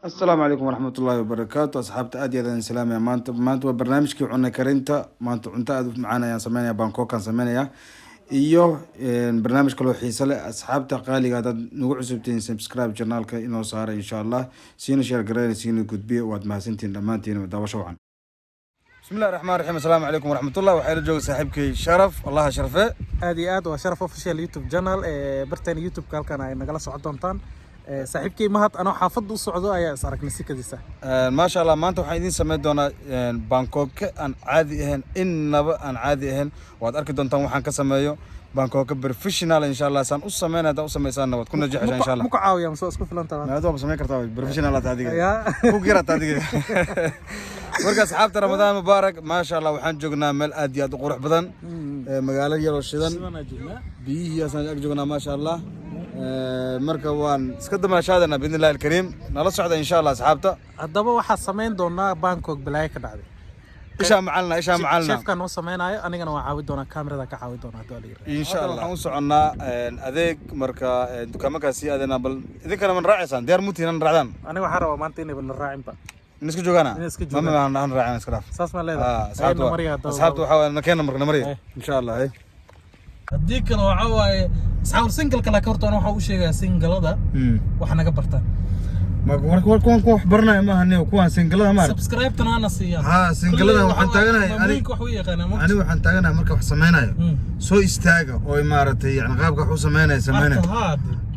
السلام عليكم ورحمة الله وبركاته أصحاب أدي هذا السلام يا مانت وبرنامج كي عنا كرنتا مانت أنت أدف معنا يا سمانيا بانكوك كان سمانيا إيوه برنامج كله حيصل أصحاب تقالي هذا نوع سبتين سبسكرايب جرنال كإنه صار إن شاء الله سينو شير قرير سينو كتبي واد ما سنتين لمانتين ودوا شوعا بسم الله الرحمن الرحيم السلام عليكم ورحمة الله وحيل جو صاحبك شرف الله شرفه هذه وشرف اوفيشال يوتيوب جانل برتين يوتيوب كالكان ay nagala socodontaan saaxiibkay mahad anoo xaafad u socdo ayaa is aragnay sikadiisa ما شاء الله ما أنتم حيدين سمعت دونا بانكوك أن عادي هن إنما أن عادي هن وأتأكد دون تام وحن كسمايو بانكوك بروفيشنال إن شاء الله سان أسمعنا ده أسمع سان وتكون نجح إن شاء الله مكعاوية مسوا اسكو فلان تمام ما دوب سمع كرتاوي بروفيشنال هذه هو كيرا هذه ورجع صحابة رمضان مبارك ما شاء الله وحن جونا مل أديات وقروح بدن مقالة يلو الشدن بيه أصلا جونا ما شاء الله مركوان سكدم شادنا بإذن الله الكريم نلص عدا إن شاء الله صحابته haddaba waxaa samayn doonaa Bangkok balay ka dhacday إيش معلنا chefkan oo sameeynaayo anigana waa caawin doonaa kamerada ka caawin doonaa hadii la yiraahdo إن شاء الله حنوصل عنا أذيك مركا دكان كاسي أذنا بل إذا كنا من راعسان ديار موتي نرعدان aniga waxaan rabaa maanta inay bal raacin ba نسكت جوجانا ما نراعي نسكراف saas ma leedahay أصحابته حاول مكان مركنا مريض إن شاء الله إيه haddii kale waxa waaye asxaab single kala ka hortaan waxa uu sheegay singlada wax naga bartaan ما كون حبرنا ما هني وكون سنجلها ما subscribe tana siiyaan سنجلها وحن تاجنا أنا wax u yaqaana أنا وحن تاجنا مركب حسمينا سو استاجا أو إمارتي يعني غاب كحو سمينا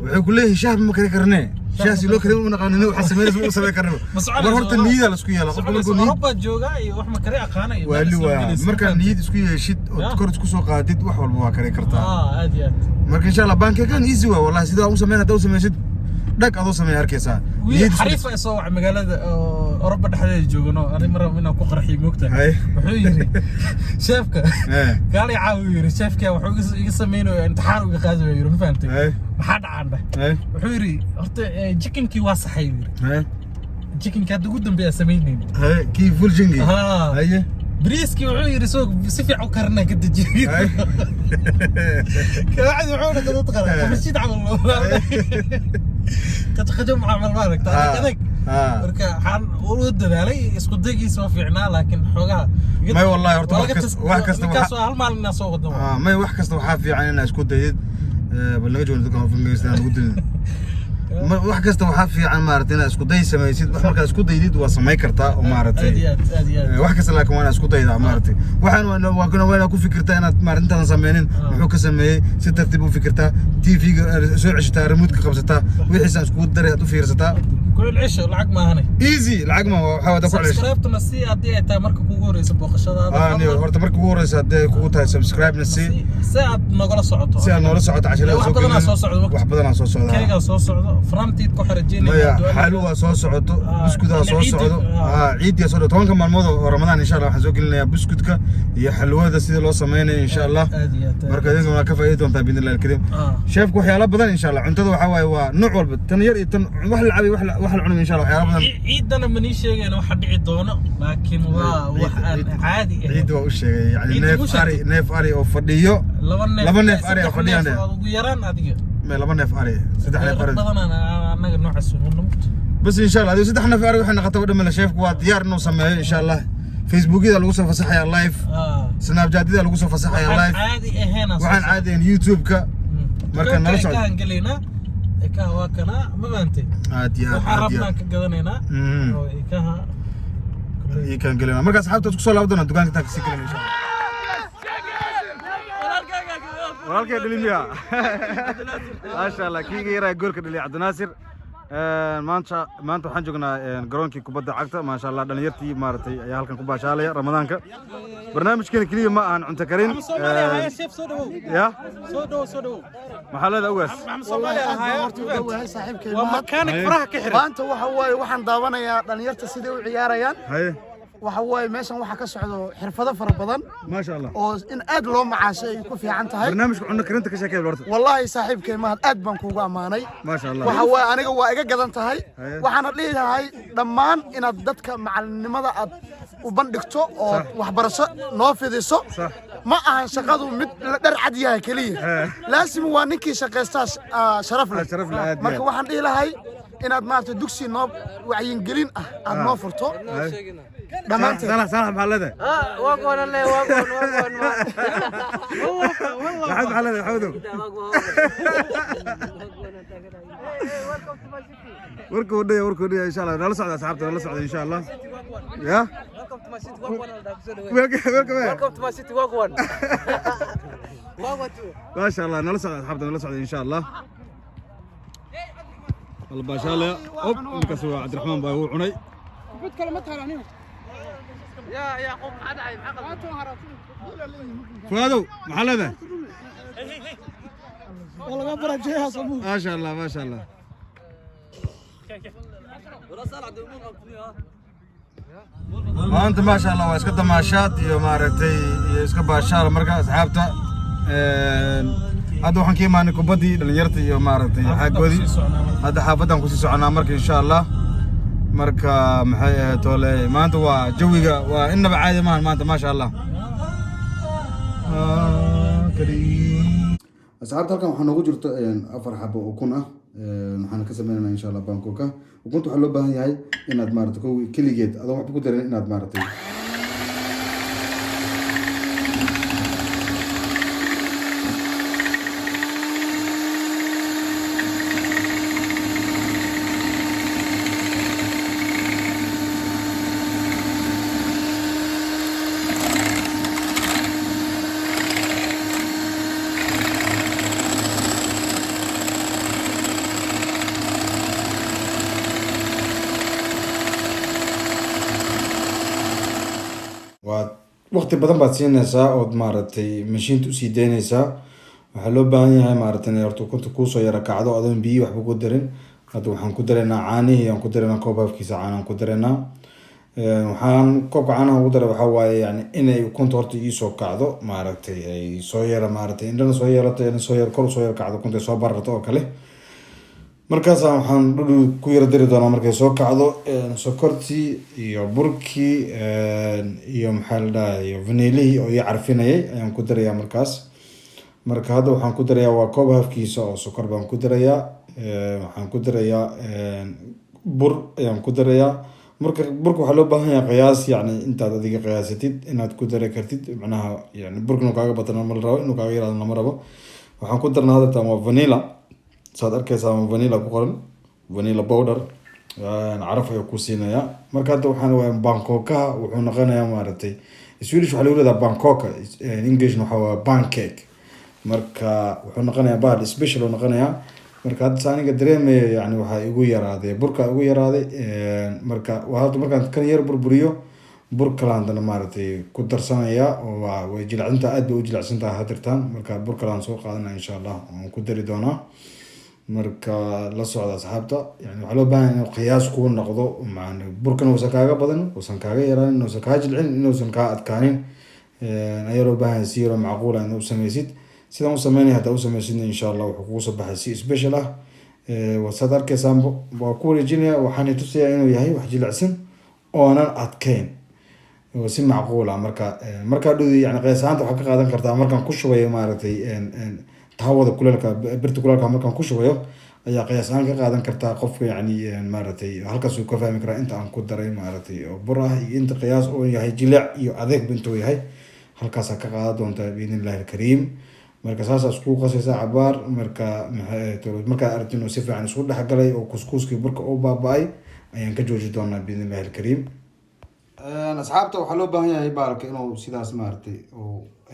ويقول لي شاب ما كذا كرناه شاسي لو كذا من قانون وحسمينا سو سوي كرناه ورهرت النيد على سكويا لا قبل كل أوروبا جوجا wax ma kari aqaana وقالوا مركب النيد سكويا شيد وتكرر تكسو قادد وحول بوا كري كرتا عادي مركب إن شاء الله بانك كان إيزي والله سيدا أو سمينا دو سمينا شد دك أدو سمينا أركيسا حريف أسوأ مقالة أوروبا دحديد joogno أنا مرة منها ku qarxi moogta wuxuu yiri sheefka qaali caawiyo sheefka wuxuu iga sameeyay imtixaan uga qaadayo yiri ma fahamtay maxaa dhacay wuxuu yiri horta chickenkii waa saxay yiri chickenka hadda ugu dambeeya sameeyay kii fuljingi haye بريسكي وعير سوق سفيع وكرنا قد جيب كواحد وحونا قد تقرأ مشيت على الله كتخدم عمل مالك كذاك مركا حان ورودنا علي اسكو دقي سو فيعنا لكن حوغا ما والله واحد كاس هالمال الناس سوق قدام ما واحد كاس وحافي يعني اسكو دقيق بلغ جون دكان في انجلستان قلت wax kasta waxa fiican maartay isku day sameeysid wax marka isku daydid waa sameey kartaa oo maartay wax kasta laakiin waa isku dayda maartay waxaan waa ku fikirtaa inaad maarintan sameeynin wuxuu ka sameeyay si tartiib u fikirtaa TV soo cishtaa remote ka qabsataa wixii isku daray aad u fiirsataa كل عيش العق ما هني ايزي العق ما waxaa wada ku celish subscribe to nasi hadii ay tahay marka kugu horeysa booqashadaada niyo horta marka kugu horeysa hadii kugu tahay subscribe nasi saad nagala socoto si aad nagala socoto cashada wax badan soo socdo wax badan soo socdo kayga soo socdo frantiid ku xarajinaya xalwa soo socoto buskuda soo socdo ciid soo socdo 10 maalmood oo Ramadaan insha Allah waxaan soo gelinayaa buskudka iyo xalwada sida loo sameeyo insha Allah marka idin waa ka faa'iido doontaa bidin Allah kareem sheefku waxyaalo badan insha Allah cuntada waxa waaye waa nooc walba tan yar iyo tan wax la cabi wax la cuno insha Allah waxyaalo badan ciidana ma nii sheegayna waxa dhici doono laakiin waa wax aan caadi ah ciid waa u sheegay yani neef ari oo fadhiyo laba neef ari oo fadhiyaan ugu yaraan adiga ما لما نفعله سدح نفعله بدنا أنا نوع السنون بس إن شاء الله هذا سدح نفعله وإحنا قطعوا دم الشيف وديار إنه سماه إن شاء الله فيسبوك إذا لقوا صفحة صحيح اللايف سناب جات إذا لقوا صفحة صحيح اللايف عادي هنا وعن عادي يوتيوب كا مركز نرجع كان قلنا كهوا كنا ما أنت عادي وحرفنا كجذنينا كها كان قلنا مركز حاولت تكسر لابدنا الدكان تاكسي كلام إن شاء الله walaalkay dhiliya ma sha Allah kiiga yaraa goolka dhiliya Cabdi Naasir maanta waxaan joognaa garoonkii kubadda cagta ma sha Allah dhalinyartii maartay ayaa halkan ku baashaalaya Ramadaanka barnaamijkeena kaliya ma aan cunto karin ya soo dhaw maxalada ugaas wallahi saaxiibkay waa makanik faraha ka xiran maanta waxa waaye waxaan daawanayaa dhalinyarta sidii u ciyaarayaan waxa waaye meeshan waxa ka socdo xirfado fara badan ma sha Allah oo in aad loo macaashay ku fiican tahay barnaamijka cunno karinta ka sheekay horta wallahi saaxiibkay mahad aad baan kuugu amaanay ma sha Allah waxa waaye aniga waa iga gadan tahay waxaana leeyahay dhammaan inaad dadka macalinimada aad u bandhigto oo waxbarasho noo fidiso ma ahan shaqadu mid la dhar cad yahay kaliya laasim waa ninkii shaqeystaa sharaf leh marka waxaan dhihi lahay inaad maaragtay dugsi noo wacyigelin ah aad noo furto dhammaanteen صالح محلده واقون الله واقون لحد محلده حودو وركو ودي ان شاء الله نلا سعد اصحابتنا نلا سعد ان شاء الله يا ويلكم تو ماي سيتي واقون ما شاء الله نلا سعد اصحابتنا نلا سعد ان شاء الله والله ما شاء الله اوب كسو عبد الرحمن باي هو عني قلت كلمات هرانين يا يعقوب عاد عيب فؤادو محلده والله ما برجيها صمود ما شاء الله ما شاء الله maanta maasha allah waa iska damaashaad iyo maaragtay iyo iska baashaal marka asxaabta hadda waxaan ka imaanay kubaddii dhalinyarta iyo maaragtay xaagoodii hadda xaafadan kusii soconaa marka insha allah marka maxay ahayd tole maanta waa jawiga waa innaba caadi maahan maanta maasha allah asxaabta halkan waxaa noogu jirto 4 xabo oo kun ah waxaan ka sameynaa insha allah Bangkok ukunta waxaa loo baahan yahay inaad maaragtay keligeed adoo waxba ku darin inaad maaragtay waqti badan baad siinaysaa ood maaragtay mashiinta usii daynaysaa waxaa loo baahan yahay maaragtay inay horta ukunta kuusoo yara kacdo adoon biyo waxba ku darin hadda waxaan ku dareynaa caanihii aan ku dareynaa koob afkiisa caanaan ku dareynaa waxaan koobka caanaha ugu daray waxaa waaye yani inay ukunta horta iisoo kacdo maaragtay ay soo yara maaragtay indhana soo yeelato ina soo yar kor soo yar kacdo ukunta soo bararto oo kale markaasa waxaan dhudhu ku yara dari doonaa markay soo kacdo sokortii iyo burkii iyo maxaa la dhahay iyo vanilihii oo ii carfinayay ayaan ku darayaa markaas marka hadda waxaan ku darayaa waa koob hafkiisa oo sokor baan ku darayaa waxaan ku darayaa bur ayaan ku darayaa burka waxaa loo baahan yahay qiyaas yani intaad adiga qiyaasatid inaad ku dari kartid macnaha yani burka inuu kaaga batana ma la rabo inuu kaaga yaraado lama rabo waxaan ku darnaa hadda tan waa vanilla saad arkaysaa vanilla ku qoran vanilla powder caraf ayuu ku siinayaa marka hadda waxaan waa Bangkokaha wuxuu noqonayaa maaragtay Swedish waxaa lagu yiraahdaa Bangkok English waxaa waa pancake marka wuxuu noqonayaa baad special uu noqonayaa marka hadda saaniga dareemayo yani waxaa igu yaraaday burka igu yaraaday marka waa hadda markaan kan yar burburiyo bur kalaan dana maaragtay ku darsanaya oo waa way jilcinta aad bay u jilcsan tahay hadirtaan marka bur kalaan soo qaadanaya insha allah aan ku dari doonaa marka la socda asxaabta yani waxaa loo baahan inuu qiyaas kuu noqdo macna burkan uusan kaaga badan uusan kaaga yaraanin uusan kaa jilcin inuusan kaa adkaanin ayaa loo baahan si yaro macquul ah inaad u samaysid sidaan u sameynaya haddaa u samaysidna insha allah wuxuu kugu soo baxay si special ah wasaad arkaysaan waa ku wareejinaya waxaan tusayaa inuu yahay wax jilicsan oonan adkayn si macquul ah markaa dhudi yani qiyaas ahaanta waxaa ka qaadan kartaa markaan ku shubayo maaragtay tahawada kuleelka birta kuleelka markaan ku shubayo ayaa qiyaas ahaan ka qaadan kartaa qofka yani maaragtay halkaas uu ka fahmi karaa inta aan ku daray maaragtay oo bur ah iyo inta qiyaas oo yahay jilic iyo adeeg bintuu yahay halkaasaa ka qaadan doontaa biidnillahi alkariim marka saasaa isku qasaysaa cabaar markaa aragti inuu si fiican isku dhexgalay oo kuskuuskii burka u baaba-ay ayaan ka jooji doonaa biidnillahi alkariim asxaabta waxaa loo baahan yahay baalka inuu sidaas maaragtay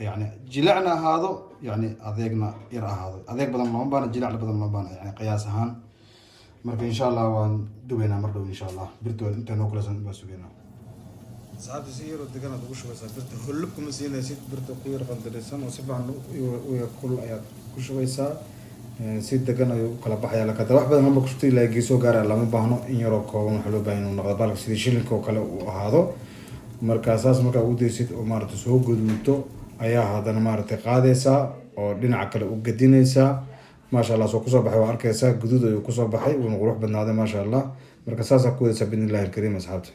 yani jilicna ahaado yani adeegna yar ahaado adeeg badan looma baana jilicna badan looma baana yani qiyaas ahaan marka insha allah waan dubaynaa mar dhow insha allah birtooda inta noo kulasan baa sugaynaa asxaabta si yaroo degan aad ugu shubaysaa birta hullub kuma siinaysid birta ku yar qandaraysan oo si fiican u yar kul ayaad ku shubaysaa si degan ayuu u kala baxaya lakada wax badan lama kushubta ilaa geesoo gaaraya lama baahno in yaroo kooban waxaa loo baahan inuu noqdo baalka sidii shilinka oo kale uu ahaado markaa saas markaa ugu daysid oo maaragtay soo guduuto ayaa haddana maaragtay qaadaysaa oo dhinaca kale u gadinaysaa maasha allah soo kusoo baxay waa arkaysaa guduud ayuu kusoo baxay wuuna qurux badnaaday maasha allah marka saasaa ku wadaysaa biidnillahi alkariim asxaabta